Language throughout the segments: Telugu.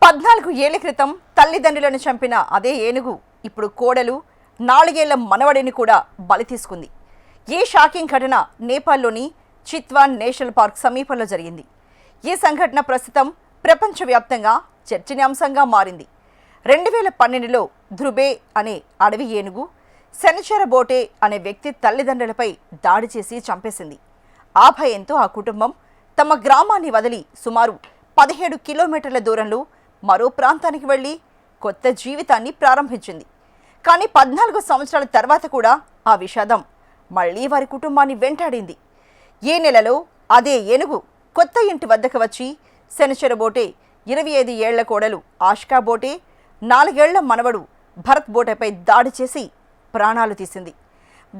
14 ఏళ్ల క్రితం తల్లిదండ్రులను చంపిన అదే ఏనుగు ఇప్పుడు కోడలు 4 ఏళ్ల మనవడిని కూడా బలి తీసుకుంది. ఈ షాకింగ్ ఘటన నేపాల్లోని చిత్వాన్ నేషనల్ పార్క్ సమీపంలో జరిగింది. ఈ సంఘటన ప్రస్తుతం ప్రపంచవ్యాప్తంగా చర్చనీయాంశంగా మారింది. 2012లో ధ్రుబే అనే అడవి ఏనుగు శనిచర బోటే అనే వ్యక్తి తల్లిదండ్రులపై దాడి చేసి చంపేసింది. ఆ భయంతో ఆ కుటుంబం తమ గ్రామాన్ని వదిలి సుమారు 17 కిలోమీటర్ల దూరంలో మరో ప్రాంతానికి వెళ్లి కొత్త జీవితాన్ని ప్రారంభించింది. కానీ 14 సంవత్సరాల తర్వాత కూడా ఆ విషాదం మళ్లీ వారి కుటుంబాన్ని వెంటాడింది. ఈ నెలలో అదే ఏనుగు కొత్త ఇంటి వద్దకు వచ్చి శనిచర బోటే 25 ఏళ్ల కోడలు ఆష్కా బోటే 4 ఏళ్ల మనవడు భరత్ బోటేపై దాడి చేసి ప్రాణాలు తీసింది.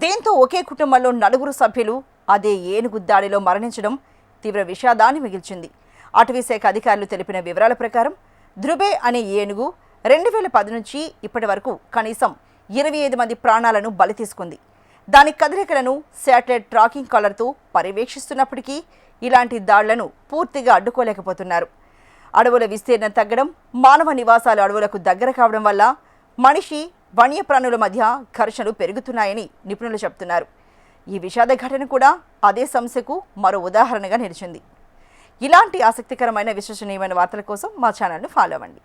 దీంతో ఒకే కుటుంబంలో 4 సభ్యులు అదే ఏనుగు దాడిలో మరణించడం తీవ్ర విషాదాన్ని మిగిల్చింది. అటవీశాఖ అధికారులు తెలిపిన వివరాల ప్రకారం ధ్రుబే అనే ఏనుగు 2010 నుంచి ఇప్పటి వరకు కనీసం 25 మంది ప్రాణాలను బలి తీసుకుంది. దాని కదలికలను శాటిలైట్ ట్రాకింగ్ కాలర్తో పర్యవేక్షిస్తున్నప్పటికీ ఇలాంటి దాడులను పూర్తిగా అడ్డుకోలేకపోతున్నారు. అడవుల విస్తీర్ణం తగ్గడం, మానవ నివాసాలు అడవులకు దగ్గర కావడం వల్ల మనిషి వన్యప్రాణుల మధ్య ఘర్షణలు పెరుగుతున్నాయని నిపుణులు చెబుతున్నారు. ఈ విషాద ఘటన కూడా అదే సమస్యకు మరో ఉదాహరణగా నిలిచింది. ఇలాంటి ఆసక్తికరమైన విశ్వసనీయమైన వార్తల కోసం మా ఛానల్ను ఫాలో అవ్వండి.